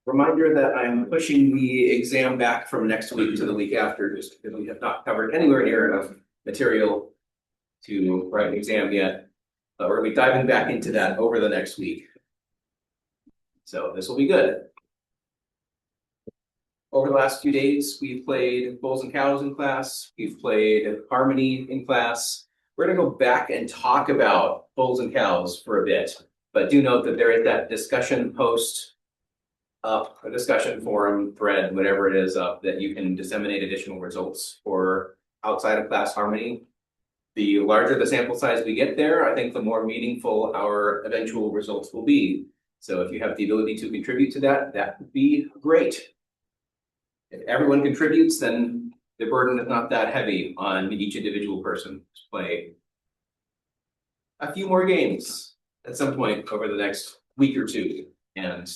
Reminder that I'm pushing the exam back from next week to the week after, just because we have not covered anywhere near enough material to write an exam yet. But we're gonna be diving back into that over the next week. So this will be good. Over the last few days, we've played Bulls and Cows in class. We've played Harmony in class. We're gonna go back and talk about Bulls and Cows for a bit. But do note that there is that discussion post up, a discussion forum thread, whatever it is up, that you can disseminate additional results for outside of class Harmony. The larger the sample size we get there, I think the more meaningful our eventual results will be. So if you have the ability to contribute to that, that would be great. If everyone contributes, then the burden is not that heavy on each individual person to play a few more games at some point over the next week or two. And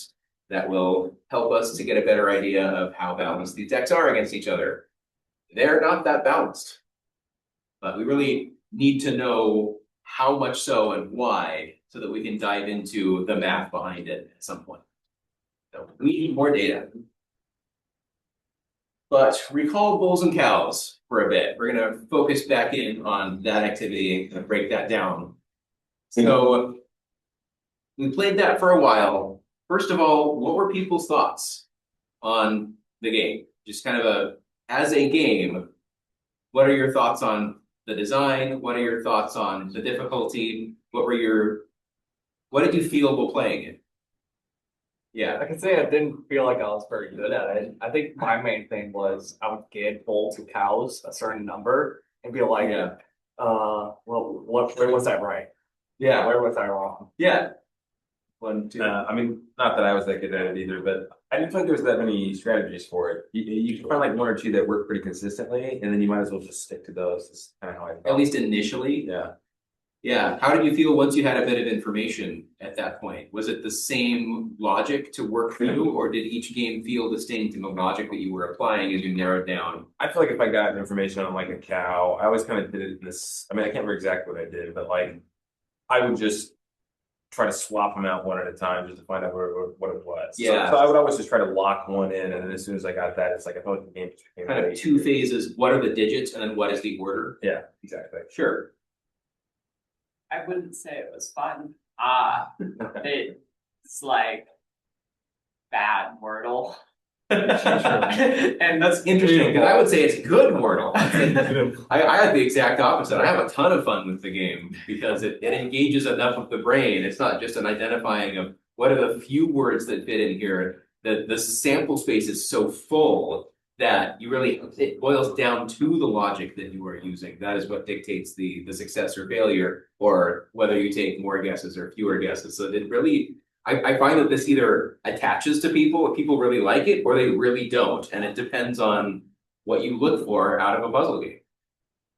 that will help us to get a better idea of how balanced these decks are against each other. They're not that balanced, but we really need to know how much so and why so that we can dive into the math behind it at some point. So we need more data. But recall Bulls and Cows for a bit. We're going to focus back in on that activity and break that down. So we played that for a while. First of all, what were people's thoughts on the game? Just kind of as a game, what are your thoughts on the design? What are your thoughts on the difficulty? What did you feel while playing it? Yeah. I can say I didn't feel like I was very good at it. I think my main thing was I would get bulls and cows a certain number and be like, well, where was I right? Yeah. Where was I wrong? Yeah. One, two. I mean, not that I was that good at it either, but I didn't feel like there was that many strategies for it. You can find like one or two that work pretty consistently, and then you might as well just stick to those. That's kind of how I felt. At least initially. Yeah. Yeah. How did you feel once you had a bit of information at that point? Was it the same logic to work through, or did each game feel distinct in the logic that you were applying as you narrowed down? I feel like if I got information on like a cow, I always kind of did it in this. I mean, I can't remember exactly what I did, but like I would just try to swap them out one at a time just to find out what it was. Yeah. So I would always just try to lock one in, and then as soon as I got that, it's like I felt like the game just became Kind of two phases. What are the digits, and then what is the order? Yeah, exactly. Sure. I wouldn't say it was fun. It's like bad Wordle. And that's interesting because I would say it's good Wordle. I had the exact opposite. I have a ton of fun with the game because it engages enough of the brain. It's not just an identifying of what are the few words that fit in here. The sample space is so full that it boils down to the logic that you are using. That is what dictates the success or failure, or whether you take more guesses or fewer guesses. So it really, I find that this either attaches to people, if people really like it, or they really don't. And it depends on what you look for out of a puzzle game.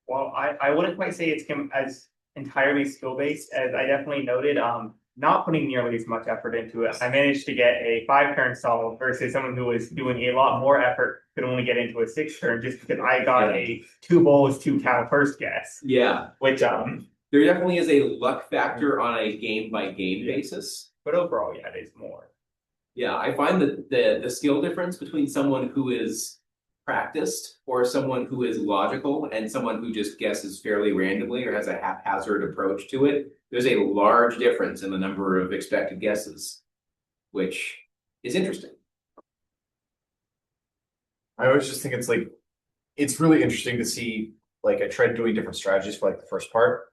Well, I wouldn't quite say it's as entirely skill-based as I definitely noted. Not putting nearly as much effort into it. I managed to get a 5-turn solve versus someone who was doing a lot more effort could only get into a 6-turn just because I got a 2 bulls, 2 cow first guess. Yeah. Which there definitely is a luck factor on a game by game basis. But overall, yeah, it is more. Yeah, I find that the skill difference between someone who is practiced or someone who is logical and someone who just guesses fairly randomly or has a haphazard approach to it, there's a large difference in the number of expected guesses, which is interesting. I always just think it's really interesting to see, like I tried doing different strategies for like the first part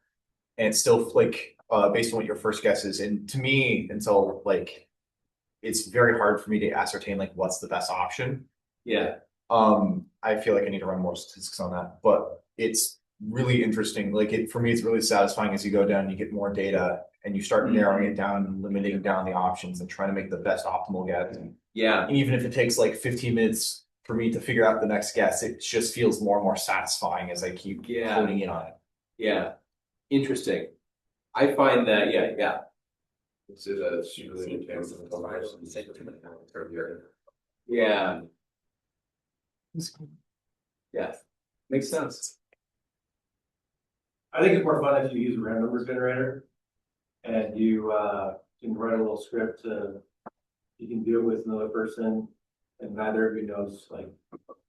and it's still like based on what your first guess is. And to me, until like, it's very hard for me to ascertain like what's the best option. Yeah. I feel like I need to run more statistics on that, but it's really interesting. Like for me, it's really satisfying as you go down, you get more data and you start narrowing it down and limiting down the options and trying to make the best optimal guess. Yeah. And even if it takes like 15 minutes for me to figure out the next guess, it just feels more and more satisfying as I keep honing in on it. Yeah. Interesting. I find that, yeah. Yeah. Yeah. Makes sense. I think it's more fun if you use a random number generator and you can write a little script to you can do it with another person, and neither of you knows like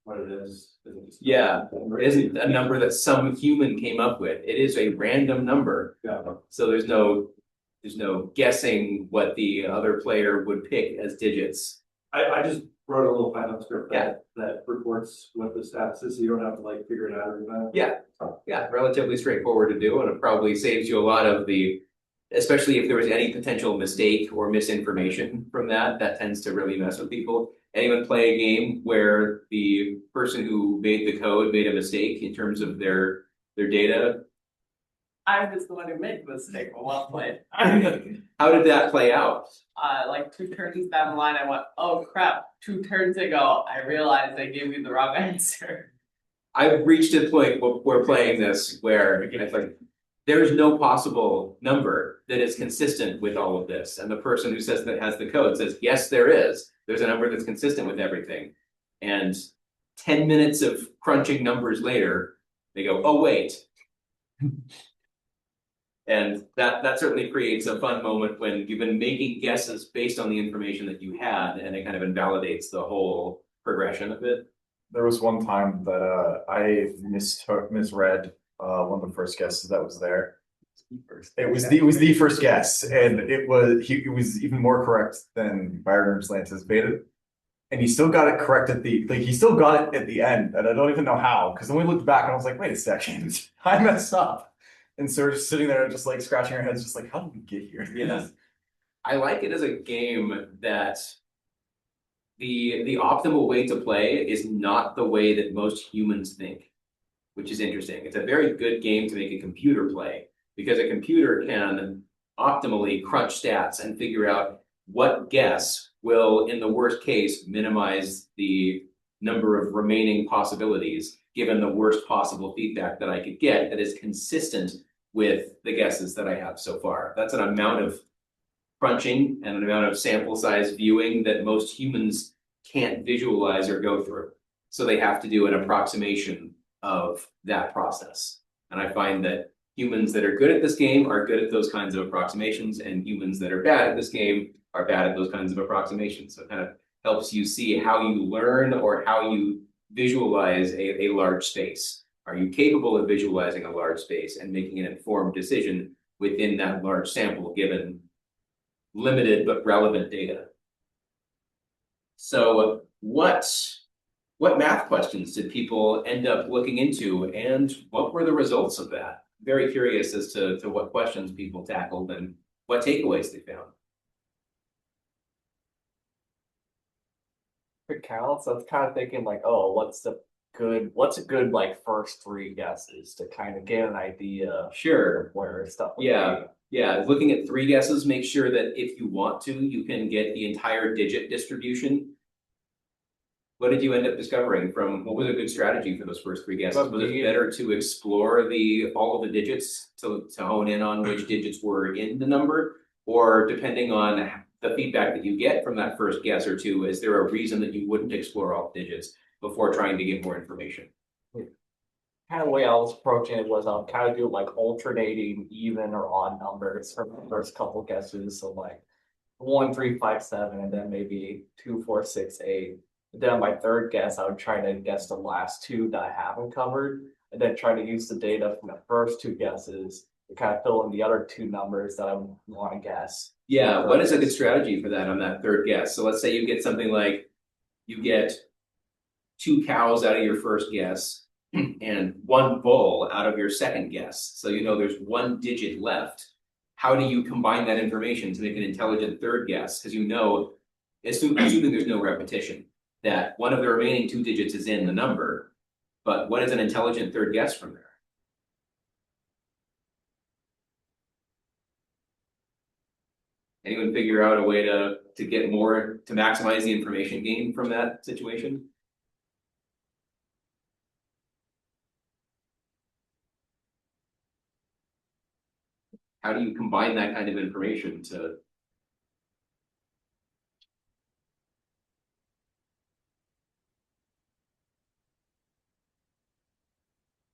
what it is. Yeah, it isn't a number that some human came up with. It is a random number. Yeah. So there's no guessing what the other player would pick as digits. I just wrote a little Python script Yeah. that reports what the stats is, so you don't have to like figure it out every time. Yeah, relatively straightforward to do, and it probably saves you a lot of the, especially if there was any potential mistake or misinformation from that, that tends to really mess with people. Anyone play a game where the person who made the code made a mistake in terms of their data? I was the one who made the mistake at one point. How did that play out? Like 2 turns down the line, I went, oh crap, 2 turns ago, I realized I gave you the wrong answer. I've reached a point where we're playing this where it's like, there's no possible number that is consistent with all of this. And the person who says that has the code says, yes, there is. There's a number that's consistent with everything. And 10 minutes of crunching numbers later, they go, oh, wait. And that certainly creates a fun moment when you've been making guesses based on the information that you had, and it kind of invalidates the whole progression of it. There was one time that I misread one of the first guesses that was there. It was the first guess, and it was even more correct than Byron anticipated. And he still got it correct at the end, and I don't even know how, because then we looked back and I was like, wait a second, I messed up. And so we're just sitting there just like scratching our heads, just like, how did we get here? Yeah. I like it as a game that the optimal way to play is not the way that most humans think, which is interesting. It's a very good game to make a computer play, because a computer can optimally crunch stats and figure out what guess will, in the worst case, minimize the number of remaining possibilities, given the worst possible feedback that I could get that is consistent with the guesses that I have so far. That's an amount of crunching and an amount of sample size viewing that most humans can't visualize or go through. So they have to do an approximation of that process. And I find that humans that are good at this game are good at those kinds of approximations, and humans that are bad at this game are bad at those kinds of approximations. So it kind of helps you see how you learn or how you visualize a large space. Are you capable of visualizing a large space and making an informed decision within that large sample given limited but relevant data? So what math questions did people end up looking into, and what were the results of that? Very curious as to what questions people tackled and what takeaways they found. For counts, I was kind of thinking like, oh, what's a good like first 3 guesses to kind of get an idea Sure. of where stuff would Yeah. be. Yeah, looking at 3 guesses, make sure that if you want to, you can get the entire digit distribution. What did you end up discovering from, what was a good strategy for those first 3 guesses? Was it better to explore all of the digits to hone in on which digits were in the number? Or depending on the feedback that you get from that first guess or 2, is there a reason that you wouldn't explore all the digits before trying to get more information? Kind of the way I was approaching it was I'll kind of do like alternating even or odd numbers for the first couple guesses. So like 1, 3, 5, 7, and then maybe 2, 4, 6, 8. Then my third guess, I would try to guess the last 2 that I haven't covered, and then try to use the data from the first 2 guesses to kind of fill in the other 2 numbers that I want to guess. Yeah, what is a good strategy for that on that third guess? So let's say you get something like, you get 2 cows out of your first guess and 1 bull out of your second guess. So you know there's 1 digit left. How do you combine that information to make an intelligent third guess? Because you know, assuming there's no repetition, that one of the remaining 2 digits is in the number, but what is an intelligent third guess from there? Anyone figure out a way to get more, to maximize the information gained from that situation? How do you combine that kind of information to?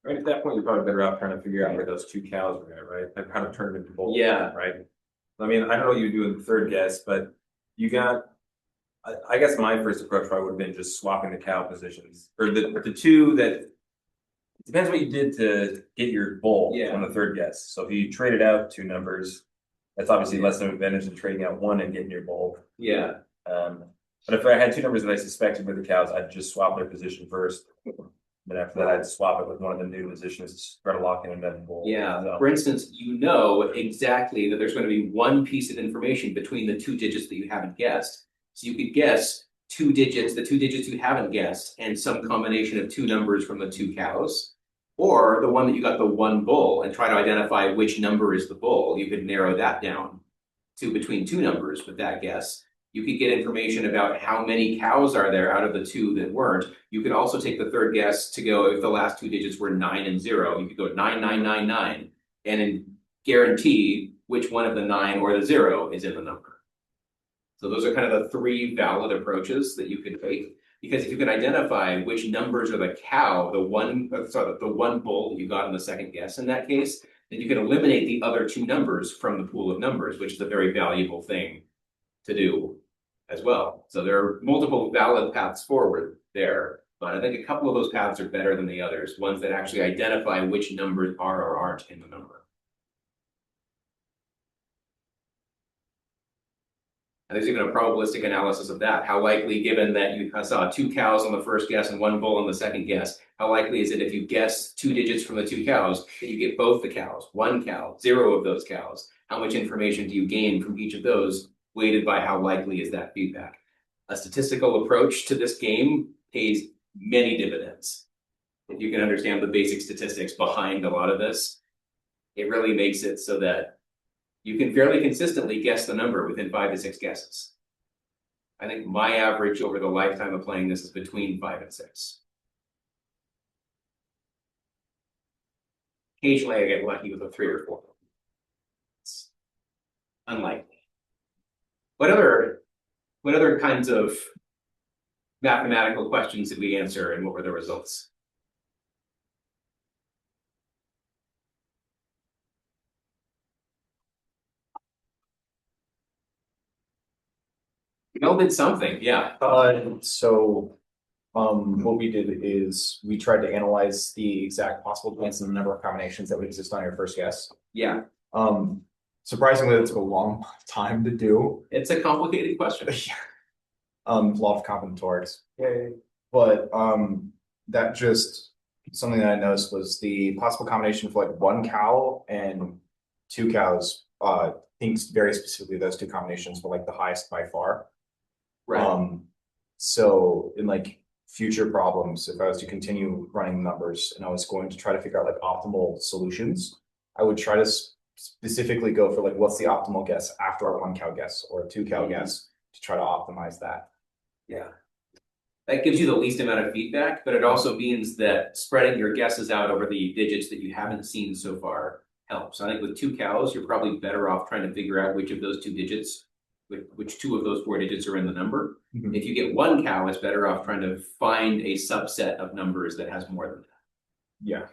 Right at that point, you're probably better off trying to figure out where those 2 cows were at, right? That kind of turned into bulls. Yeah. Right. I mean, I don't know what you do in the third guess, but you got I guess my first approach probably would have been just swapping the cow positions, or the two that. It depends what you did to get your bull Yeah. on the third guess. So if you traded out two numbers, that's obviously less of an advantage than trading out one and getting your bull. Yeah, But if I had two numbers that I suspected were the cows, I'd just swap their position first. Then after that, I'd swap it with one of the new positions to try to lock in another bull. yeah. So, For instance, you know exactly that there's going to be one piece of information between the two digits that you haven't guessed. So you could guess two digits, the two digits you haven't guessed, and some combination of two numbers from the two cows. Or the one that you got the one bull and try to identify which number is the bull. You could narrow that down to between two numbers with that guess. You could get information about how many cows are there out of the two that weren't. You could also take the third guess to go if the last two digits were 9 and 0. You could go 9999 and then guarantee which one of the 9 or the 0 is in the number. So those are kind of the three valid approaches that you could take. Because if you can identify which numbers are the cow, the one bull that you got in the second guess in that case, then you can eliminate the other two numbers from the pool of numbers, which is a very valuable thing to do as well. So there are multiple valid paths forward there, but I think a couple of those paths are better than the others, ones that actually identify which numbers are or aren't in the number. And there's even a probabilistic analysis of that. How likely, given that you saw two cows on the first guess and one bull on the second guess, how likely is it if you guess two digits from the two cows that you get both the cows, one cow, 0 of those cows? How much information do you gain from each of those, weighted by how likely is that feedback? A statistical approach to this game pays many dividends. If you can understand the basic statistics behind a lot of this, it really makes it so that you can fairly consistently guess the number within 5 to 6 guesses. I think my average over the lifetime of playing this is between 5 and 6. Occasionally I get lucky with a 3 or 4. It's unlikely. What other kinds of mathematical questions did we answer, and what were the results? We all did something, yeah. What we did is we tried to analyze the exact possible chance and the number of combinations that would exist on your first guess. Yeah, Surprisingly, it took a long time to do. it's a complicated question. A lot of combinatorics. But that just something that I noticed was the possible combination for like one cow and two cows. Thinks very specifically those two combinations were like the highest by far. Right. So in like future problems, if I was to continue running numbers and I was going to try to figure out like optimal solutions, I would try to specifically go for like what's the optimal guess after a one cow guess or a two cow guess to try to optimize that. Yeah. That gives you the least amount of feedback, but it also means that spreading your guesses out over the digits that you haven't seen so far helps. I think with two cows, you're probably better off trying to figure out which of those two digits, which two of those 4 digits are in the number. Mhm. If you get one cow, it's better off trying to find a subset of numbers that has more than that. Yeah.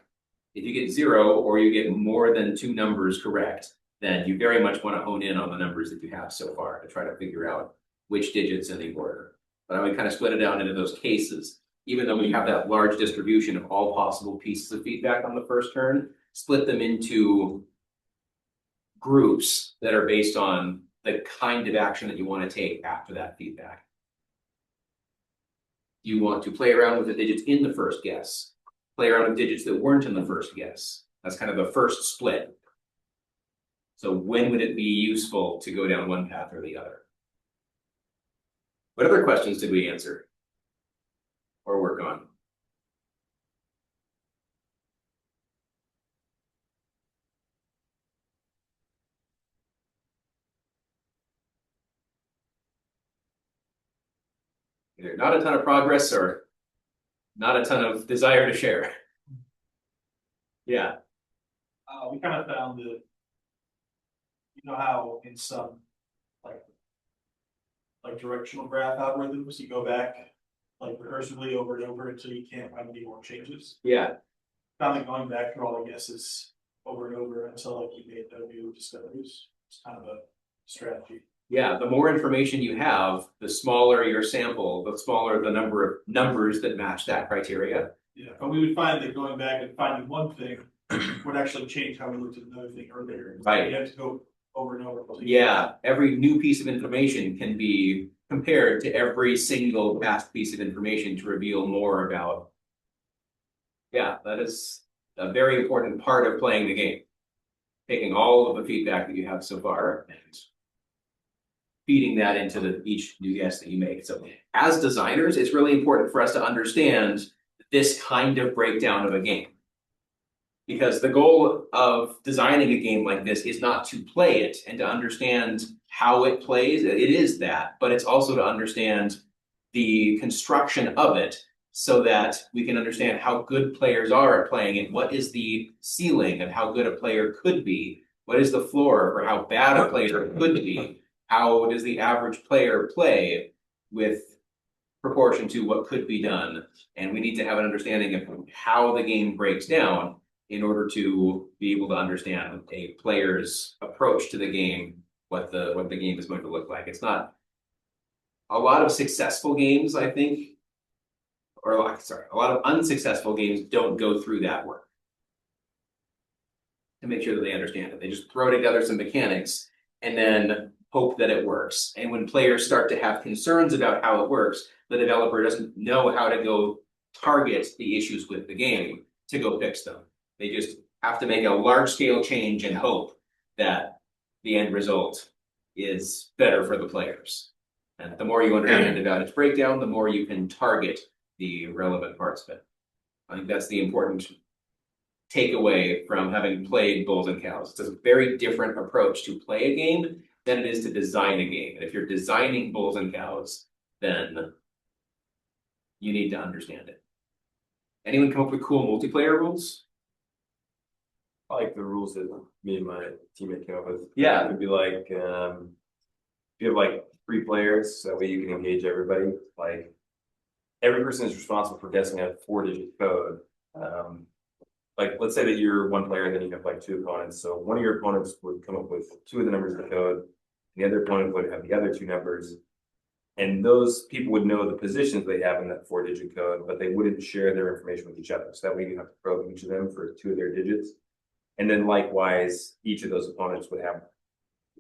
If you get 0 or you get more than 2 numbers correct, then you very much want to hone in on the numbers that you have so far to try to figure out which digits in the order. But I would kind of split it down into those cases. Even though we have that large distribution of all possible pieces of feedback on the first turn, split them into groups that are based on the kind of action that you want to take after that feedback. You want to play around with the digits in the first guess, play around with digits that weren't in the first guess. That's kind of the first split. So when would it be useful to go down one path or the other? What other questions did we answer or work on? Either not a ton of progress or not a ton of desire to share. Yeah. We kind of found that, you know how in some like directional graph algorithms, you go back like recursively over and over until you can't find any more changes. Yeah. Found that going back through all the guesses over and over until like you made no new discoveries. It's kind of a strategy. Yeah, the more information you have, the smaller your sample, the smaller the number of numbers that match that criteria. Yeah, but we would find that going back and finding one thing would actually change how we looked at another thing earlier. Right. You have to go over and over. Yeah, every new piece of information can be compared to every single past piece of information to reveal more about. Yeah, that is a very important part of playing the game. Taking all of the feedback that you have so far and feeding that into each new guess that you make. So as designers, it's really important for us to understand this kind of breakdown of a game. Because the goal of designing a game like this is not to play it and to understand how it plays. It is that, but it's also to understand the construction of it so that we can understand how good players are at playing it. What is the ceiling of how good a player could be? What is the floor for how bad a player could be? How does the average player play with proportion to what could be done? And we need to have an understanding of how the game breaks down in order to be able to understand a player's approach to the game, what the game is going to look like. It's not a lot of successful games, I think, or a lot of unsuccessful games don't go through that work to make sure that they understand it. They just throw together some mechanics and then hope that it works. And when players start to have concerns about how it works, the developer doesn't know how to go target the issues with the game to go fix them. They just have to make a large scale change and hope that the end result is better for the players. And the more you understand about its breakdown, the more you can target the relevant parts of it. I think that's the important takeaway from having played Bulls and Cows. It's a very different approach to play a game than it is to design a game. And if you're designing Bulls and Cows, then you need to understand it. Anyone come up with cool multiplayer rules? I like the rules that me and my teammate came up with. Yeah. It would be like, if you have like 3 players, that way you can engage everybody. Like, every person is responsible for guessing a 4-digit code. Like, let's say that you're one player, and then you have like 2 opponents. So one of your opponents would come up with 2 of the numbers of the code. The other opponent would have the other 2 numbers. And those people would know the positions they have in that 4-digit code, but they wouldn't share their information with each other. So that way you have to probe each of them for 2 of their digits. And then likewise, each of those opponents would have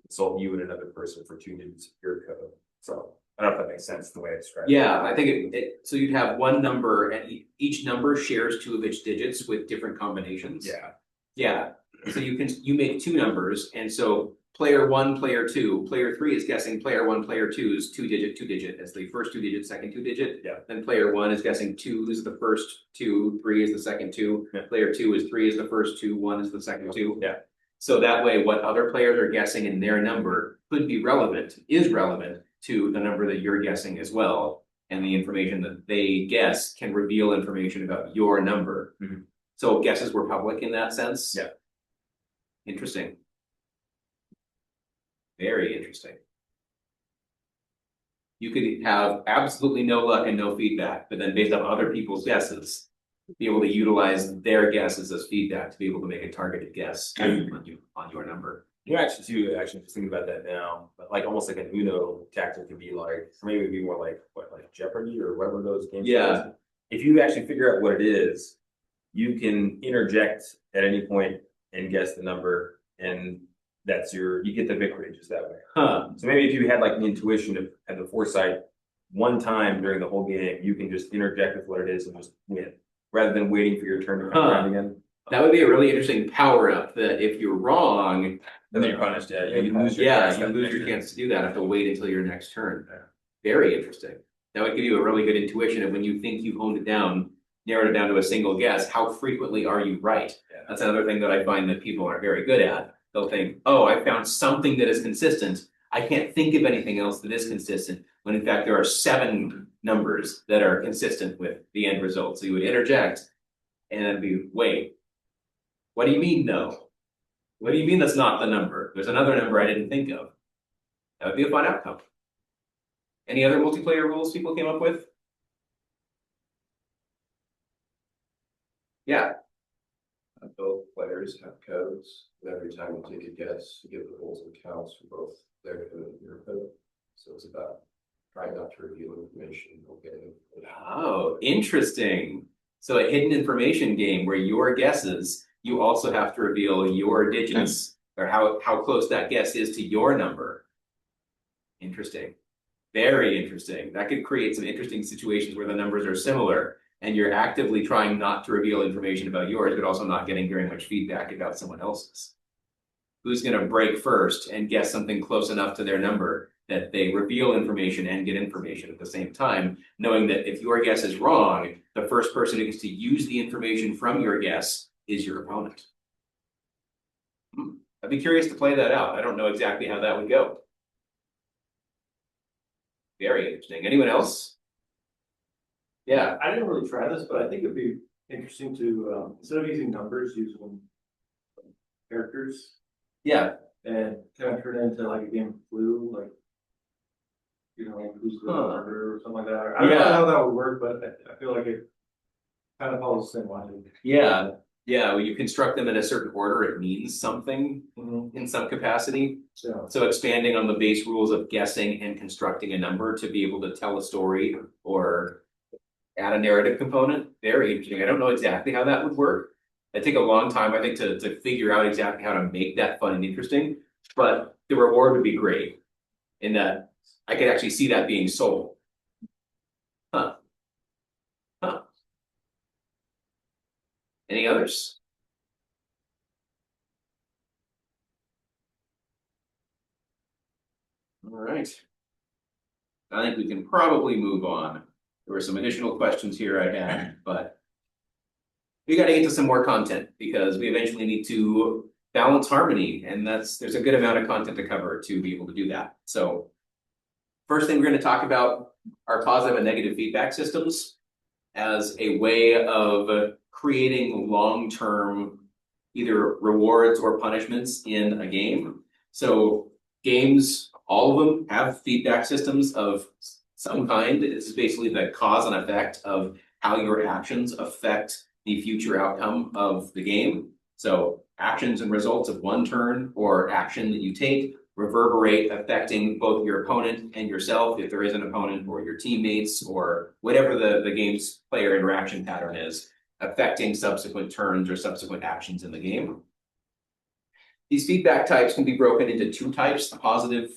consult you and another person for 2 digits of your code. So I don't know if that makes sense the way I described it. Yeah, I think so you'd have one number and each number shares 2 of its digits with different combinations. Yeah. Yeah. So you make 2 numbers, and so player 1, player 2, player 3 is guessing player 1, player 2's 2-digit as the first 2 digit, second 2 digit. Yeah. Then player 1 is guessing 2 is the first 2, 3 is the second 2. Yeah. Player 2 is 3 is the first 2, 1 is the second 2. Yeah. So that way, what other players are guessing in their number could be relevant, is relevant to the number that you're guessing as well. And the information that they guess can reveal information about your number. Mm-hmm. So guesses were public in that sense. Yeah. Interesting. Very interesting. You could have absolutely no luck and no feedback, but then based on other people's guesses, be able to utilize their guesses as feedback to be able to make a targeted guess on your number. You know, actually just thinking about that now, but like almost like an Uno tactic could be like, or maybe it'd be more like like Jeopardy or whatever those games. Yeah. If you actually figure out what it is, you can interject at any point and guess the number, and you get the victory just that way. Huh. So maybe if you had like the intuition of had the foresight, one time during the whole game, you can just interject with what it is and just win, rather than waiting for your turn to come around again. That would be a really interesting power up that if you're wrong, And then you're punished. Yeah, you lose your yeah, chance. you lose your chance to do that. Have to wait until your next turn. Very interesting. That would give you a really good intuition of when you think you've honed it down, narrowed it down to a single guess, how frequently are you right? Yeah. That's another thing that I find that people are very good at. They'll think, oh, I found something that is consistent. I can't think of anything else that is consistent, when in fact there are 7 numbers that are consistent with the end result. So you would interject and then be, wait, what do you mean no? What do you mean that's not the number? There's another number I didn't think of. That would be a fun outcome. Any other multiplayer rules people came up with? Yeah. both players have codes, and every time you take a guess, you give the holes and counts for both their code and your code. So it's about trying not to reveal information or getting information. Oh, interesting. So a hidden information game where your guesses, you also have to reveal your digits or how close that guess is to your number. Interesting. Very interesting. That could create some interesting situations where the numbers are similar and you're actively trying not to reveal information about yours, but also not getting very much feedback about someone else's. Who's going to break first and guess something close enough to their number that they reveal information and get information at the same time, knowing that if your guess is wrong, the first person who gets to use the information from your guess is your opponent. I'd be curious to play that out. I don't know exactly how that would go. Very interesting. Anyone else? Yeah. I didn't really try this, but I think it'd be interesting to, instead of using numbers, use characters Yeah. and kind of turn it into like a game of Clue, like, you know, like who's the murderer or something like that. I don't know how that would work, but I feel like it kind of follows the same logic. Yeah. Yeah. When you construct them in a certain order, it means something in some capacity. So expanding on the base rules of guessing and constructing a number to be able to tell a story or add a narrative component, very interesting. I don't know exactly how that would work. It'd take a long time, I think, to figure out exactly how to make that fun and interesting, but the reward would be great in that I could actually see that being sold. Huh. Huh. Any others? All right. I think we can probably move on. There were some additional questions here I had, but we got to get to some more content because we eventually need to balance harmony, and there's a good amount of content to cover to be able to do that. So first thing we're going to talk about are positive and negative feedback systems as a way of creating long-term either rewards or punishments in a game. So games, all of them have feedback systems of some kind. It's basically the cause and effect of how your actions affect the future outcome of the game. So actions and results of one turn or action that you take reverberate, affecting both your opponent and yourself, if there is an opponent, or your teammates, or whatever the game's player interaction pattern is, affecting subsequent turns or subsequent actions in the game. These feedback types can be broken into two types: a positive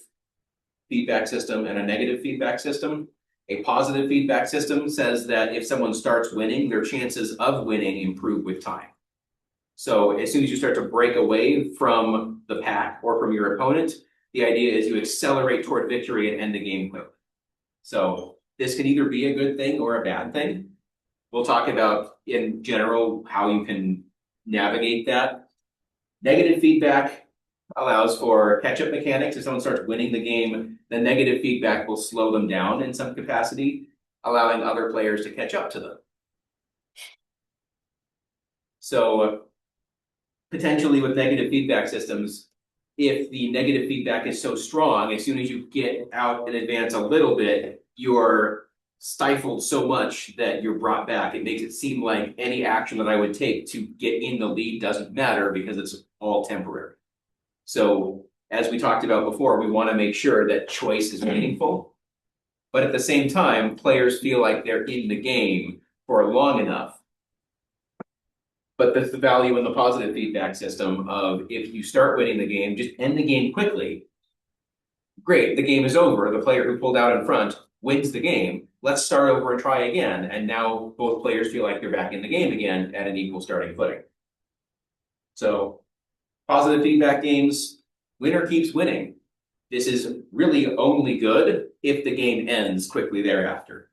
feedback system and a negative feedback system. A positive feedback system says that if someone starts winning, their chances of winning improve with time. So as soon as you start to break away from the pack or from your opponent, the idea is you accelerate toward victory and end the game quickly. So this can either be a good thing or a bad thing. We'll talk about in general how you can navigate that. Negative feedback allows for catch-up mechanics. If someone starts winning the game, the negative feedback will slow them down in some capacity, allowing other players to catch up to them. So potentially with negative feedback systems, if the negative feedback is so strong, as soon as you get out and advance a little bit, you're stifled so much that you're brought back. It makes it seem like any action that I would take to get in the lead doesn't matter because it's all temporary. So as we talked about before, we want to make sure that choice is meaningful, but at the same time, players feel like they're in the game for long enough. But that's the value in the positive feedback system of if you start winning the game, just end the game quickly. Great, the game is over. The player who pulled out in front wins the game. Let's start over and try again. And now both players feel like they're back in the game again at an equal starting footing. So positive feedback games, winner keeps winning. This is really only good if the game ends quickly thereafter.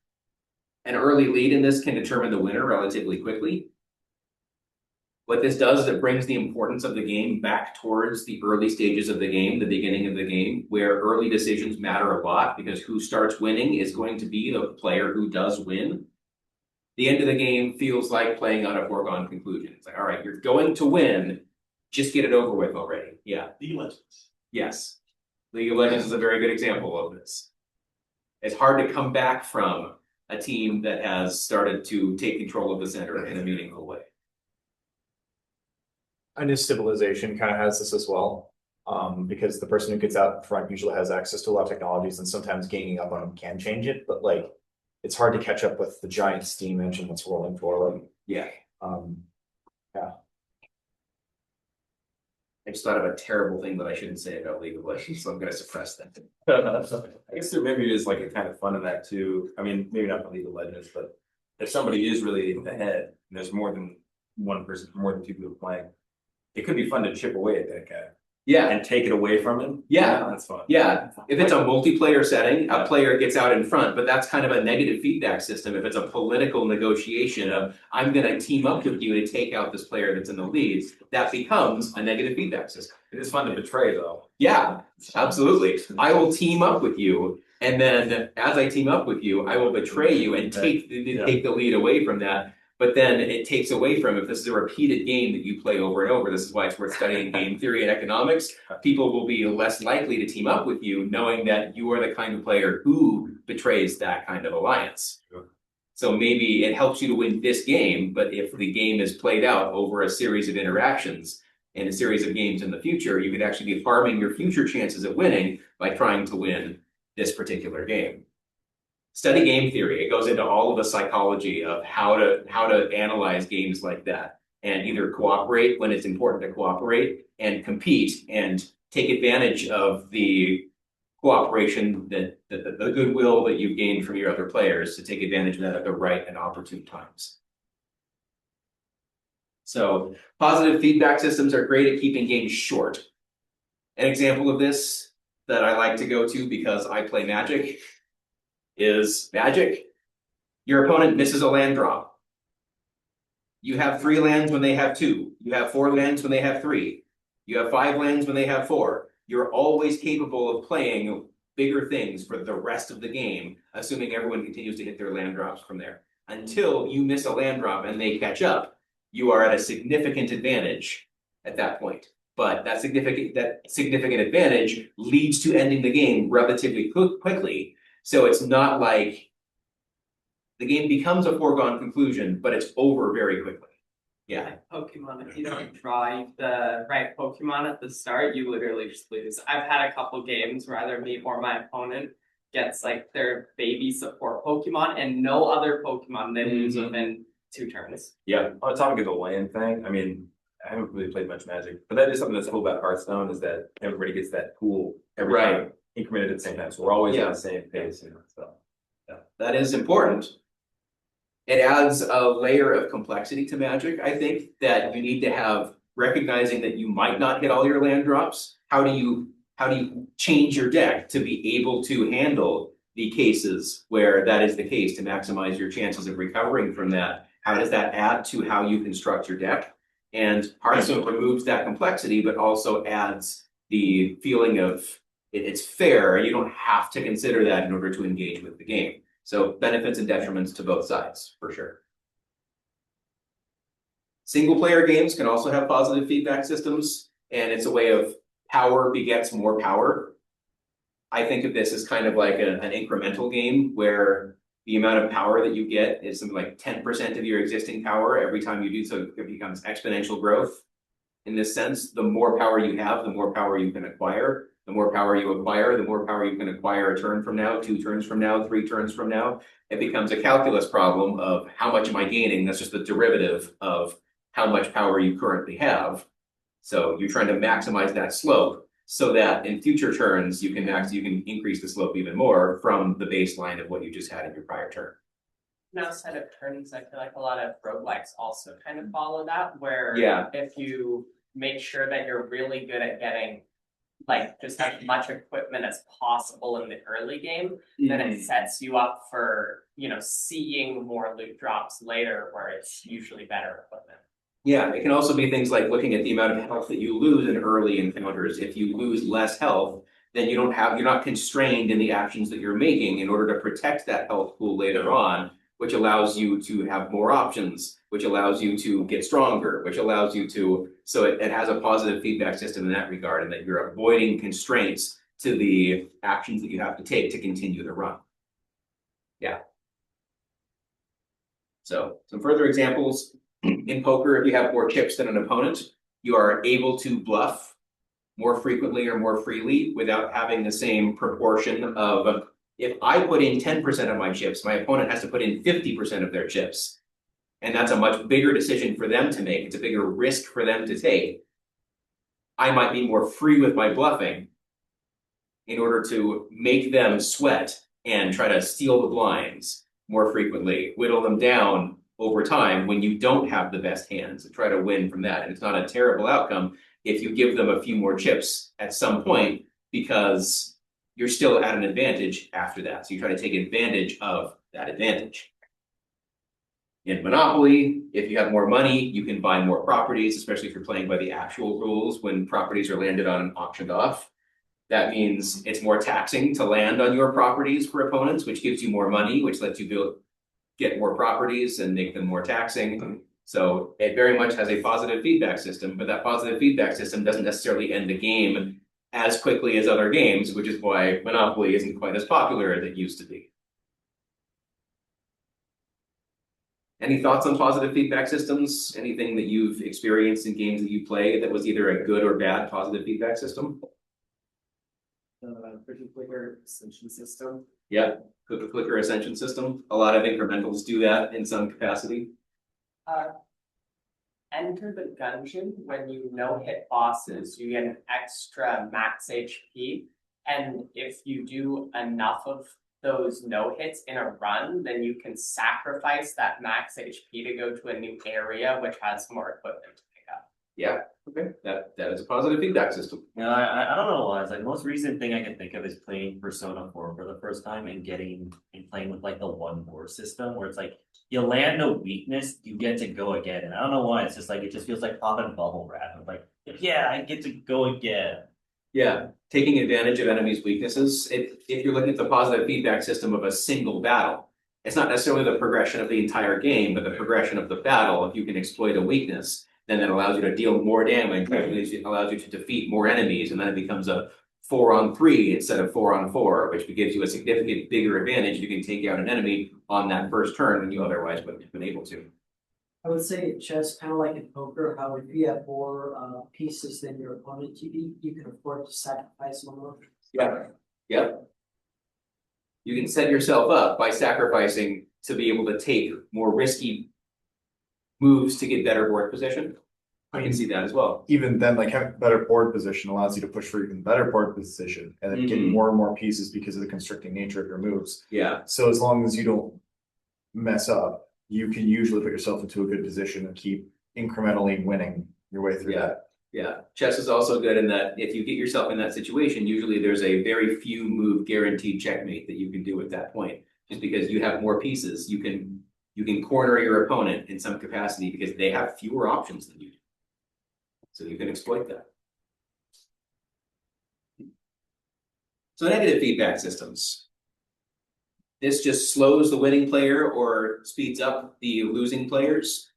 An early lead in this can determine the winner relatively quickly. What this does is it brings the importance of the game back towards the early stages of the game, the beginning of the game, where early decisions matter a lot because who starts winning is going to be the player who does win. The end of the game feels like playing on a foregone conclusion. It's like, all right, you're going to win, just get it over with already. Yeah. The Legends. Yes. League of Legends is a very good example of this. It's hard to come back from a team that has started to take control of the center in a meaningful way. I know stabilization kind of has this as well. Because the person who gets out in front usually has access to a lot of technologies, and sometimes ganging up on them can change it, but like it's hard to catch up with the giant steam engine that's rolling forward. Yeah. Um, I just thought of a terrible thing that I shouldn't say about League of Legends, so I'm gonna suppress that. I guess there maybe is like a kind of fun in that too. I mean, maybe not for League of Legends, but if somebody is really ahead and there's more than one person, more than two people playing, it could be fun to chip away at that guy Yeah, and take it away from him. Yeah. That's fun. yeah. If it's a multiplayer setting, a player gets out in front, but that's kind of a negative feedback system. If it's a political negotiation of, I'm gonna team up with you to take out this player that's in the lead, that becomes a negative feedback system. It is fun to betray though. Yeah, absolutely. I will team up with you, and then as I team up with you, I will betray you and take the lead away from that. But then it takes away from, if this is a repeated game that you play over and over, this is why it's worth studying game theory and economics. People will be less likely to team up with you, knowing that you are the kind of player who betrays that kind of alliance. Sure. So maybe it helps you to win this game, but if the game is played out over a series of interactions and a series of games in the future, you could actually be harming your future chances of winning by trying to win this particular game. Study game theory. It goes into all of the psychology of how to analyze games like that, and either cooperate when it's important to cooperate, and compete and take advantage of the cooperation, that the goodwill that you've gained from your other players, to take advantage of that at the right and opportune times. So positive feedback systems are great at keeping games short. An example of this that I like to go to because I play Magic is Magic. Your opponent misses a land drop. You have 3 lands when they have 2. You have 4 lands when they have 3. You have 5 lands when they have 4. You're always capable of playing bigger things for the rest of the game, assuming everyone continues to hit their land drops from there. Until you miss a land drop and they catch up, you are at a significant advantage at that point. But that significant advantage leads to ending the game relatively quickly. So it's not like the game becomes a foregone conclusion, but it's over very quickly. Yeah. Like Pokemon, if you don't draw the right Pokemon at the start, you literally just lose. I've had a couple games where either me or my opponent gets like their baby support Pokemon and no other Pokemon, they lose within 2 turns. Yeah. On the topic of the land thing, I mean, I haven't really played much Magic, but that is something that's cool about Hearthstone, is that everybody gets that pool every time, incremented at the same time. So we're always at the same pace, you know. So yeah, that is important. It adds a layer of complexity to Magic, I think, that you need to have, recognizing that you might not hit all your land drops. How do you change your deck to be able to handle the cases where that is the case, to maximize your chances of recovering from that? How does that add to how you construct your deck? And Hearthstone removes that complexity, but also adds the feeling of it's fair. You don't have to consider that in order to engage with the game. So benefits and detriments to both sides, for sure. Single player games can also have positive feedback systems, and it's a way of power begets more power. I think of this as kind of like an incremental game where the amount of power that you get is something like 10% of your existing power every time you do so. It becomes exponential growth. In this sense, the more power you have, the more power you can acquire. The more power you acquire, the more power you can acquire a turn from now, 2 turns from now, 3 turns from now. It becomes a calculus problem of how much am I gaining? That's just the derivative of how much power you currently have. So you're trying to maximize that slope so that in future turns you can increase the slope even more from the baseline of what you just had in your prior turn. Now, outside of turns, I feel like a lot of roguelikes also kind of follow that, where if you make sure that you're really good at getting like just as much equipment as possible in the early game, then it sets you up for, you know, seeing more loot drops later where it's usually better equipment. Yeah, it can also be things like looking at the amount of health that you lose in early encounters. If you lose less health, then you're not constrained in the actions that you're making in order to protect that health pool later on, which allows you to have more options, which allows you to get stronger, which allows you to, so it has a positive feedback system in that regard, and that you're avoiding constraints to the actions that you have to take to continue the run. Yeah. So some further examples. In poker, if you have more chips than an opponent, you are able to bluff more frequently or more freely without having the same proportion of, if I put in 10% of my chips, my opponent has to put in 50% of their chips. And that's a much bigger decision for them to make. It's a bigger risk for them to take. I might be more free with my bluffing in order to make them sweat and try to steal the blinds more frequently, whittle them down over time when you don't have the best hands and try to win from that. And it's not a terrible outcome if you give them a few more chips at some point, because you're still at an advantage after that. So you try to take advantage of that advantage. In Monopoly, if you have more money, you can buy more properties, especially if you're playing by the actual rules when properties are landed on and auctioned off. That means it's more taxing to land on your properties for opponents, which gives you more money, which lets you get more properties and make them more taxing. So it very much has a positive feedback system, but that positive feedback system doesn't necessarily end the game as quickly as other games, which is why Monopoly isn't quite as popular as it used to be. Any thoughts on positive feedback systems? Anything that you've experienced in games that you play that was either a good or bad positive feedback system? Clicker ascension system. Yeah, clicker ascension system. A lot of incrementals do that in some capacity. Enter the dungeon when you no-hit bosses, you get an extra max HP. And if you do enough of those no-hits in a run, then you can sacrifice that max HP to go to a new area, which has more equipment to pick up. Yeah, okay, that is a positive feedback system. No, I don't know why. It's like the most recent thing I can think of is playing Persona 4 for the first time and playing with like the one more system where it's like you land a weakness, you get to go again. And I don't know why. It's just like it just feels like popping bubble wrap. I'm like, yeah, I get to go again. Yeah, taking advantage of enemies' weaknesses. If you're looking at the positive feedback system of a single battle, it's not necessarily the progression of the entire game, but the progression of the battle. If you can exploit a weakness, then that allows you to deal more damage, it allows you to defeat more enemies, and then it becomes a 4-on-3 instead of 4-on-4, which gives you a significant bigger advantage. You can take out an enemy on that first turn than you otherwise wouldn't have been able to. I would say chess, kind of like in poker, how if you have more pieces than your opponent, you can afford to sacrifice one of them. Yeah, yep. You can set yourself up by sacrificing to be able to take more risky moves to get better board position. I can see that as well. Even then, like having better board position allows you to push for even better board position and then getting more and more pieces because of the constricting nature of your moves. Yeah. So as long as you don't mess up, you can usually put yourself into a good position and keep incrementally winning your way through that. Yeah, chess is also good in that if you get yourself in that situation, usually there's a very few move guaranteed checkmate that you can do at that point. Just because you have more pieces, you can corner your opponent in some capacity because they have fewer options than you do. So you can exploit that. So negative feedback systems. This just slows the winning player or speeds up the losing players.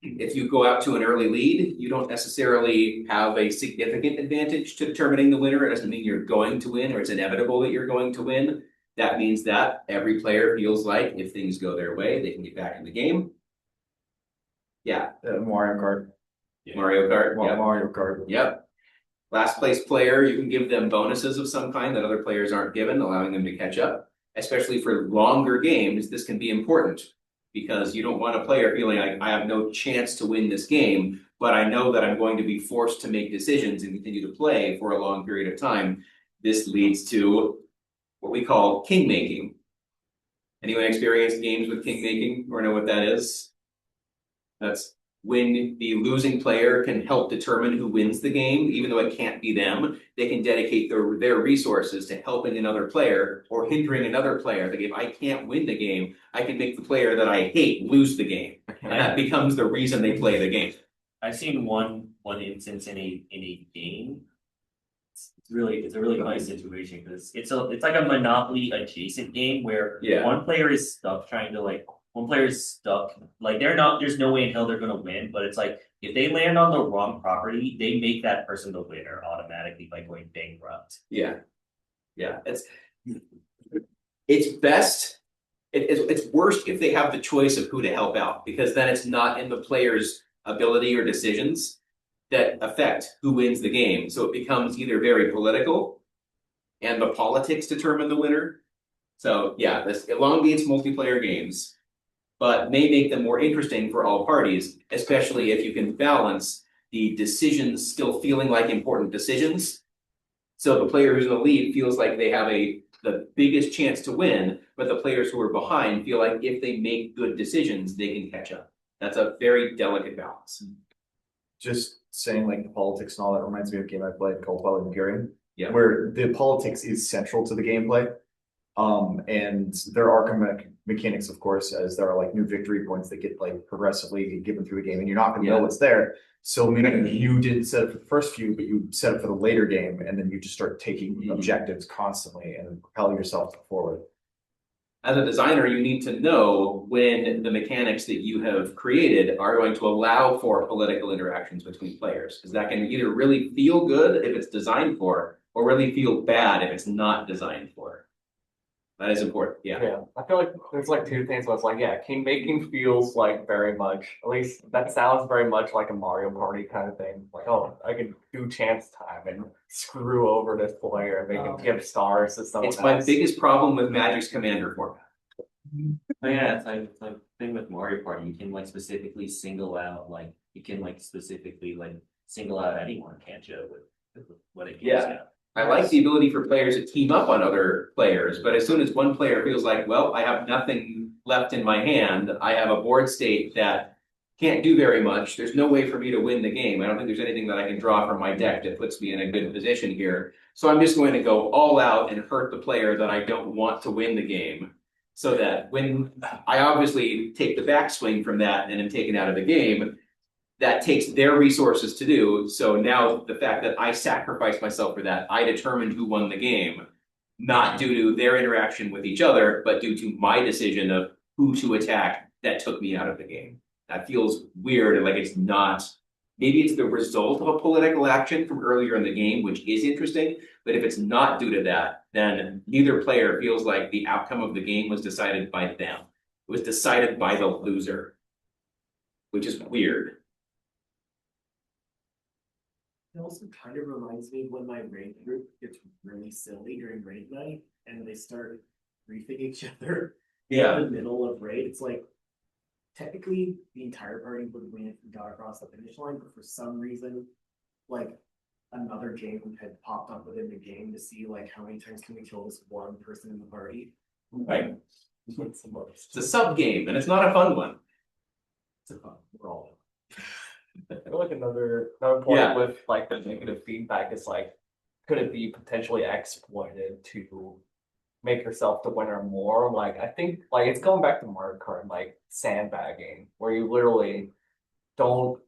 If you go out to an early lead, you don't necessarily have a significant advantage to determining the winner. It doesn't mean you're going to win or it's inevitable that you're going to win. That means that every player feels like if things go their way, they can get back in the game. Yeah. Mario Kart. Mario Kart. Yep. Mario Kart. Yep. Last place player, you can give them bonuses of some kind that other players aren't given, allowing them to catch up. Especially for longer games, this can be important because you don't want a player feeling like I have no chance to win this game, but I know that I'm going to be forced to make decisions and continue to play for a long period of time. This leads to what we call king making. Anyone experienced games with king making or know what that is? That's when the losing player can help determine who wins the game, even though it can't be them. They can dedicate their resources to helping another player or hindering another player. Like if I can't win the game, I can make the player that I hate lose the game. And that becomes the reason they play the game. I've seen one instance in a game. It's a really nice situation because it's like a Monopoly adjacent game where one player is stuck trying to like there's no way in hell they're gonna win, but it's like if they land on the wrong property, they make that person the winner automatically by going bankrupt. Yeah. It's best. It's worst if they have the choice of who to help out, because then it's not in the player's ability or decisions that affect who wins the game. So it becomes either very political and the politics determine the winner. So yeah, this elongates multiplayer games, but may make them more interesting for all parties, especially if you can balance the decisions still feeling like important decisions. So the player who's in the lead feels like they have the biggest chance to win, but the players who are behind feel like if they make good decisions, they can catch up. That's a very delicate balance. Just saying like the politics and all that reminds me of a game I played called Twilight Imperium, Yeah. where the politics is central to the gameplay. And there are mechanics, of course, as there are like new victory points that get like progressively given through the game, and you're not going to know what's there. So maybe you didn't set it for the first few, but you set it for the later game, and then you just start taking objectives constantly and propel yourself forward. As a designer, you need to know when the mechanics that you have created are going to allow for political interactions between players, because that can either really feel good if it's designed for, or really feel bad if it's not designed for. That is important, yeah. Yeah, I feel like there's like two things where it's like, yeah, king making feels like very much, at least that sounds very much like a Mario Party kind of thing. Like, oh, I can do chance time and screw over this player and make him give stars to someone It's else. my biggest problem with Magic's Commander format. But yeah, it's like thing with Mario Party. You can like specifically single out anyone, can't you? With what it gives you. I like the ability for players to team up on other players, but as soon as one player feels like, well, I have nothing left in my hand, I have a board state that can't do very much, there's no way for me to win the game. I don't think there's anything that I can draw from my deck that puts me in a good position here. So I'm just going to go all out and hurt the player that I don't want to win the game. So that when I obviously take the backswing from that and am taken out of the game, that takes their resources to do. So now the fact that I sacrificed myself for that, I determined who won the game, not due to their interaction with each other, but due to my decision of who to attack that took me out of the game. That feels weird and like it's not, maybe it's the result of a political action from earlier in the game, which is interesting, but if it's not due to that, then neither player feels like the outcome of the game was decided by them. It was decided by the loser, which is weird. It also kind of reminds me when my raid group gets really silly during raid night and they start griefing each other in the middle of raid. It's like technically the entire party would win if we got across the finish line, but for some reason, like another game had popped up within the game to see like how many times can we kill this one person in the party. Right. It's a sub game and it's not a fun one. It's a fun. We're all I feel like another point with like the negative feedback is like, could it be potentially exploited to make yourself the winner more? Like I think like it's going back to Mario Kart, like sandbagging, where you literally don't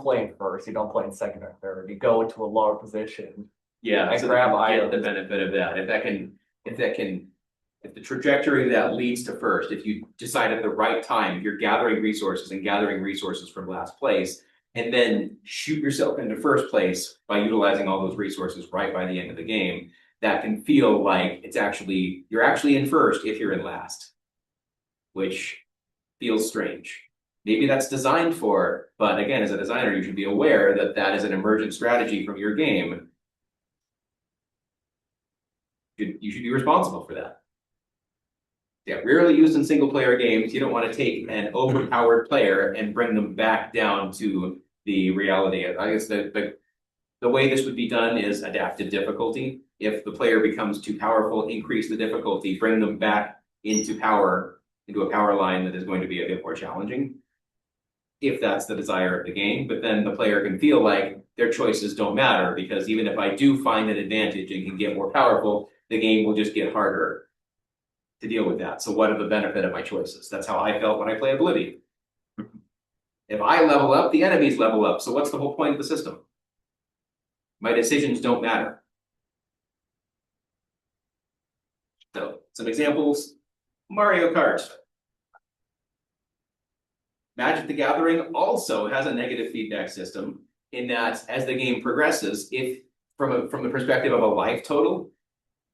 play in first, you don't play in second or third, you go into a lower position. Yeah, and so grab get the benefit of that. If the trajectory that leads to first, if you decide at the right time, if you're gathering resources from last place, and then shoot yourself into first place by utilizing all those resources right by the end of the game, that can feel like you're actually in first if you're in last, which feels strange. Maybe that's designed for, but again, as a designer, you should be aware that that is an emergent strategy from your game. You should be responsible for that. Yeah, rarely used in single player games. You don't want to take an overpowered player and bring them back down to the reality. I guess the way this would be done is adaptive difficulty. If the player becomes too powerful, increase the difficulty, bring them back into a power line that is going to be a bit more challenging, if that's the desire of the game. But then the player can feel like their choices don't matter, because even if I do find an advantage and can get more powerful, the game will just get harder to deal with that. So what are the benefit of my choices? That's how I felt when I played Oblivion. If I level up, the enemies level up. So what's the whole point of the system? My decisions don't matter. So some examples, Mario Kart. Magic the Gathering also has a negative feedback system in that as the game progresses, if from the perspective of a life total,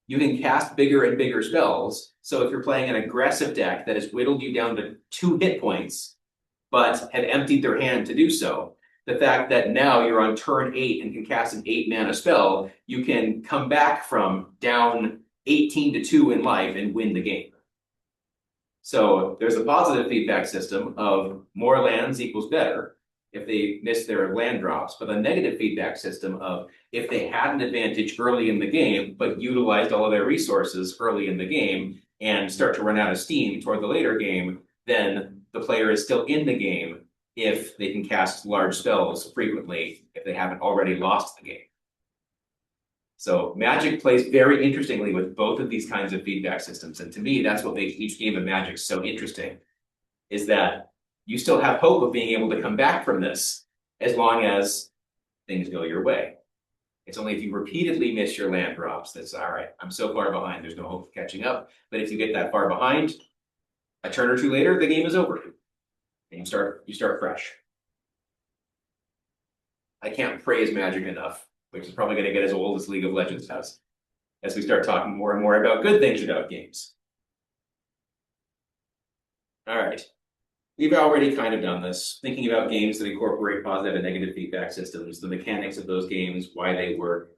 you can cast bigger and bigger spells. So if you're playing an aggressive deck that has whittled you down to 2 hit points, but had emptied their hand to do so, the fact that now you're on turn 8 and can cast an 8-mana spell, you can come back from down 18-2 in life and win the game. So there's a positive feedback system of more lands equals better if they miss their land drops, but a negative feedback system of if they had an advantage early in the game, but utilized all of their resources early in the game and start to run out of steam toward the later game, then the player is still in the game if they can cast large spells frequently, if they haven't already lost the game. So Magic plays very interestingly with both of these kinds of feedback systems. And to me, that's what makes each game of Magic so interesting, is that you still have hope of being able to come back from this as long as things go your way. It's only if you repeatedly miss your land drops that's, all right, I'm so far behind, there's no hope of catching up. But if you get that far behind, a turn or two later, the game is over. And you start fresh. I can't praise Magic enough, which is probably going to get as old as League of Legends has, as we start talking more and more about good things about games. All right. We've already kind of done this, thinking about games that incorporate positive and negative feedback systems, the mechanics of those games, why they work.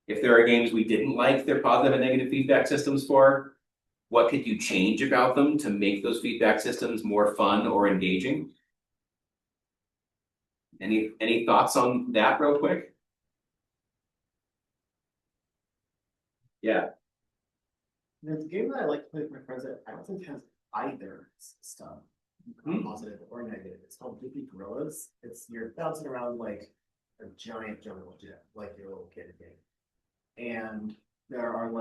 If there are games we didn't like their positive and negative feedback systems for, what could you change about them to make those feedback systems more fun or engaging? Any thoughts on that real quick? Yeah. The game that I like to play with my friends, I don't think has either stuff, positive or negative. It's called Loopy Gorillas. You're bouncing around like a giant jungle jet, like your little kid game. And there are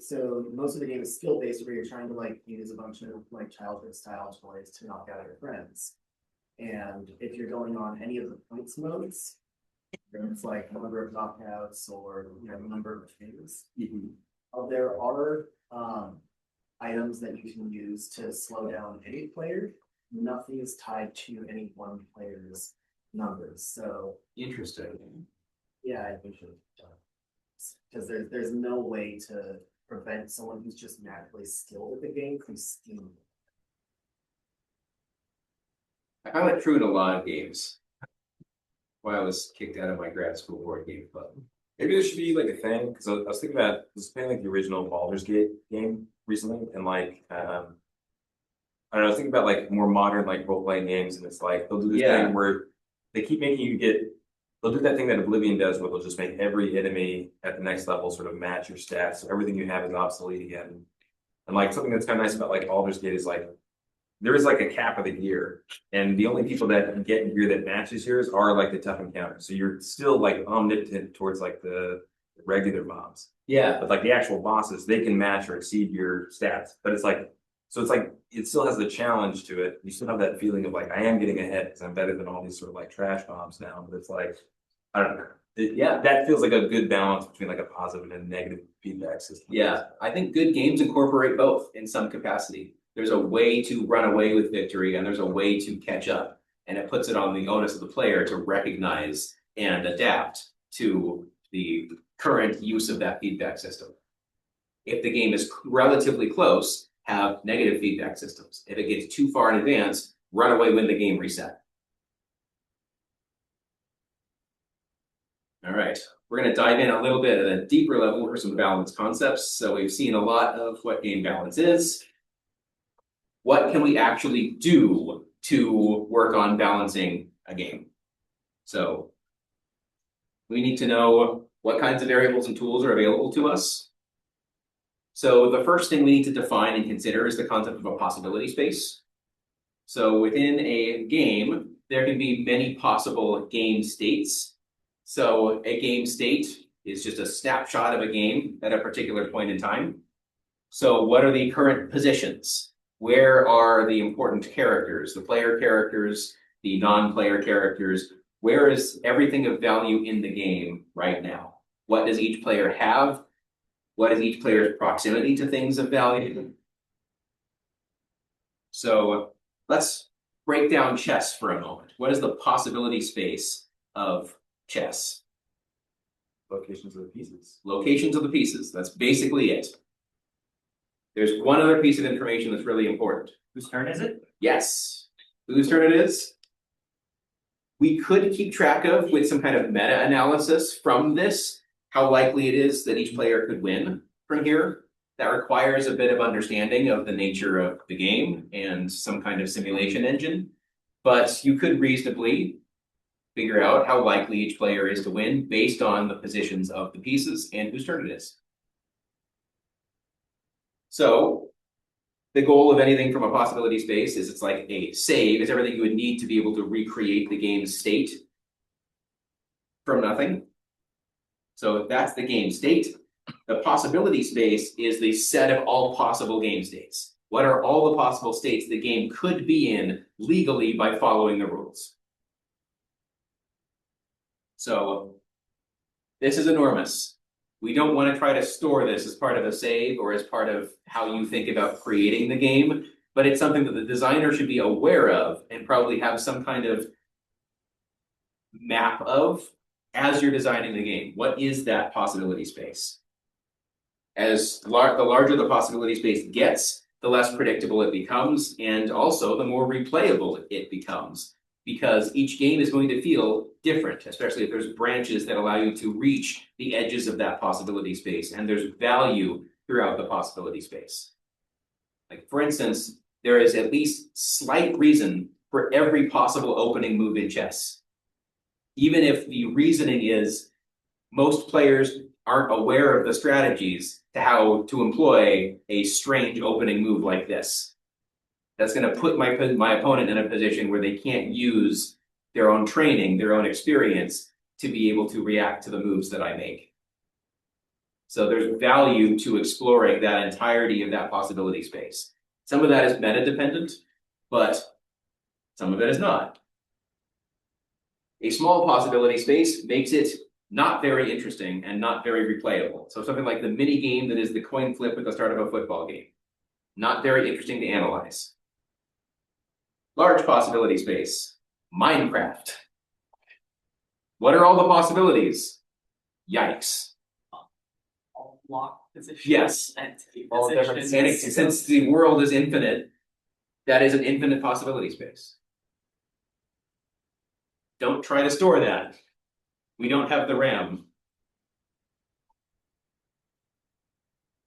so most of the game is skill based, where you're trying to like use a bunch of like childhood style toys to knock out your friends. And if you're going on any of the points modes, it's like number of knockouts or number of things. There are items that you can use to slow down any player. Nothing is tied to any one player's numbers. So interesting. Yeah, I think because there's no way to prevent someone who's just naturally skilled at the game from stealing. I found that true in a lot of games. Why I was kicked out of my grad school board game club. Maybe there should be like a thing, because I was thinking about, I was playing like the original Baldur's Gate game recently, and like I don't know, I was thinking about like more modern like role playing games, and it's like they'll do this thing where they keep making you they'll do that thing that Oblivion does, where they'll just make every enemy at the next level sort of match your stats, so everything you have is obsolete again. And like something that's kind of nice about like Baldur's Gate is like there is like a cap of the gear, and the only people that can get gear that matches yours are like the tough encounters. So you're still like omnipotent towards like the regular mobs. Yeah. But like the actual bosses, they can match or exceed your stats. But it's like, so it's like it still has the challenge to it. You still have that feeling of like I am getting ahead because I'm better than all these sort of like trash mobs now. But it's like I don't know. That feels like a good balance between like a positive and a negative feedback system. Yeah, I think good games incorporate both in some capacity. There's a way to run away with victory, and there's a way to catch up. And it puts it on the onus of the player to recognize and adapt to the current use of that feedback system. If the game is relatively close, have negative feedback systems. If it gets too far in advance, run away when the game reset. All right, we're going to dive in a little bit at a deeper level for some balance concepts. So we've seen a lot of what game balance is. What can we actually do to work on balancing a game? So we need to know what kinds of variables and tools are available to us. So the first thing we need to define and consider is the concept of a possibility space. So within a game, there can be many possible game states. So a game state is just a snapshot of a game at a particular point in time. So what are the current positions? Where are the important characters, the player characters, the non-player characters? Where is everything of value in the game right now? What does each player have? What is each player's proximity to things of value? So let's break down chess for a moment. What is the possibility space of chess? Locations of the pieces. Locations of the pieces. That's basically it. There's one other piece of information that's really important. Whose turn is it? Yes. Whose turn it is? We could keep track of with some kind of meta-analysis from this, how likely it is that each player could win from here. That requires a bit of understanding of the nature of the game and some kind of simulation engine. But you could reasonably figure out how likely each player is to win based on the positions of the pieces and whose turn it is. So the goal of anything from a possibility space is it's like a save. It's everything you would need to be able to recreate the game state from nothing. So that's the game state. The possibility space is the set of all possible game states. What are all the possible states the game could be in legally by following the rules? So this is enormous. We don't want to try to store this as part of a save or as part of how you think about creating the game, but it's something that the designer should be aware of and probably have some kind of map of as you're designing the game. What is that possibility space? The larger the possibility space gets, the less predictable it becomes, and also the more replayable it becomes, because each game is going to feel different, especially if there's branches that allow you to reach the edges of that possibility space, and there's value throughout the possibility space. Like, for instance, there is at least slight reason for every possible opening move in chess. Even if the reasoning is most players aren't aware of the strategies to how to employ a strange opening move like this. That's going to put my opponent in a position where they can't use their own training, their own experience to be able to react to the moves that I make. So there's value to exploring that entirety of that possibility space. Some of that is meta dependent, but some of it is not. A small possibility space makes it not very interesting and not very replayable. So something like the mini game that is the coin flip at the start of a football game. Not very interesting to analyze. Large possibility space. Minecraft. What are all the possibilities? Yikes. All block positions. Yes. Entity All different positions. And since the world is infinite, that is an infinite possibility space. Don't try to store that. We don't have the RAM.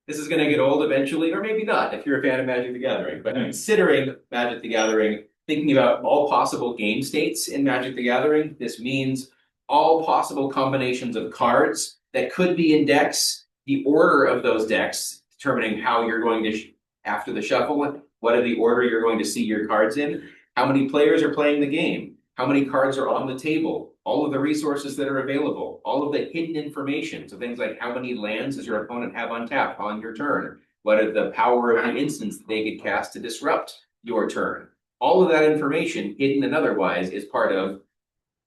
This is going to get old eventually, or maybe not if you're a fan of Magic the Gathering. But considering Magic the Gathering, thinking about all possible game states in Magic the Gathering, this means all possible combinations of cards that could be in decks, the order of those decks, determining how you're going to, after the shuffle, what are the order you're going to see your cards in, how many players are playing the game, how many cards are on the table, all of the resources that are available, all of the hidden information. So things like how many lands does your opponent have untapped on your turn? What are the power of the instants that they could cast to disrupt your turn? All of that information, hidden and otherwise, is part of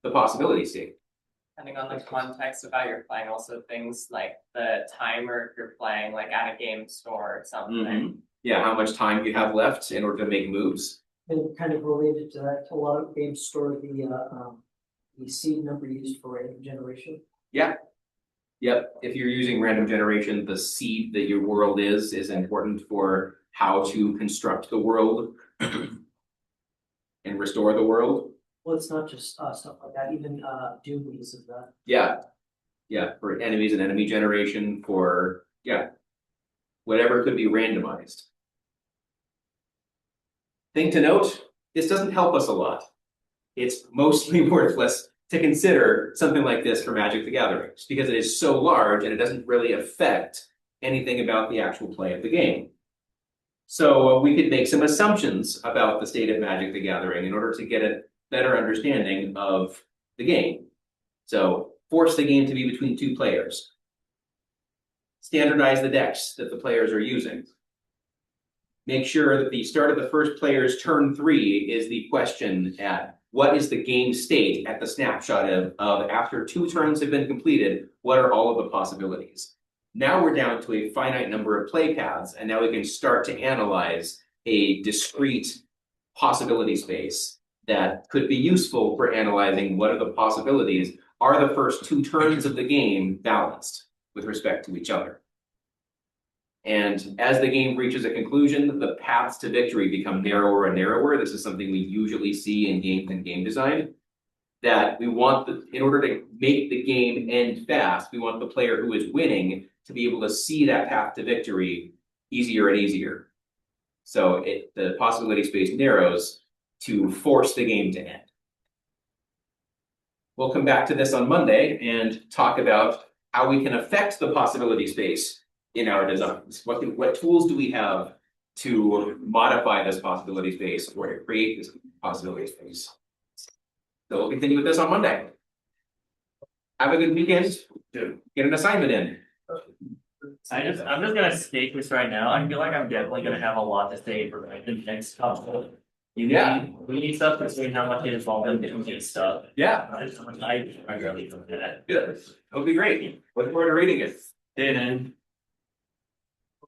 the possibility state. Depending on the context of how you're playing, also things like the timer if you're playing like at a game store or something. Yeah, how much time you have left in order to make moves. And kind of related to that, a lot of games store the seed number used for random generation. Yeah. Yep. If you're using random generation, the seed that your world is important for how to construct the world and restore the world. Well, it's not just stuff like that, even Doom uses that. Yeah. Yeah. For enemies and enemy generation, for whatever could be randomized. Thing to note, this doesn't help us a lot. It's mostly worthless to consider something like this for Magic the Gathering, just because it is so large and it doesn't really affect anything about the actual play of the game. So we could make some assumptions about the state of Magic the Gathering in order to get a better understanding of the game. So force the game to be between two players. Standardize the decks that the players are using. Make sure that the start of the first player's turn 3 is the question at what is the game state at the snapshot of after 2 turns have been completed, what are all of the possibilities? Now we're down to a finite number of play paths, and now we can start to analyze a discrete possibility space that could be useful for analyzing what are the possibilities. Are the first 2 turns of the game balanced with respect to each other? And as the game reaches a conclusion, the paths to victory become narrower and narrower. This is something we usually see in games and game design. that we want in order to make the game end fast, we want the player who is winning to be able to see that path to victory easier and easier. So the possibility space narrows to force the game to end. We'll come back to this on Monday and talk about how we can affect the possibility space in our designs. What tools do we have to modify this possibility space or to create this possibility space? So we'll continue with this on Monday. Have a good weekend. Get an assignment in. I'm just gonna state this right now. I feel like I'm definitely gonna have a lot to say for like the next couple. We need stuff to see how much it involved in different stuff. Yeah. I really look at that. Good. It'll be great. Look forward to reading it. And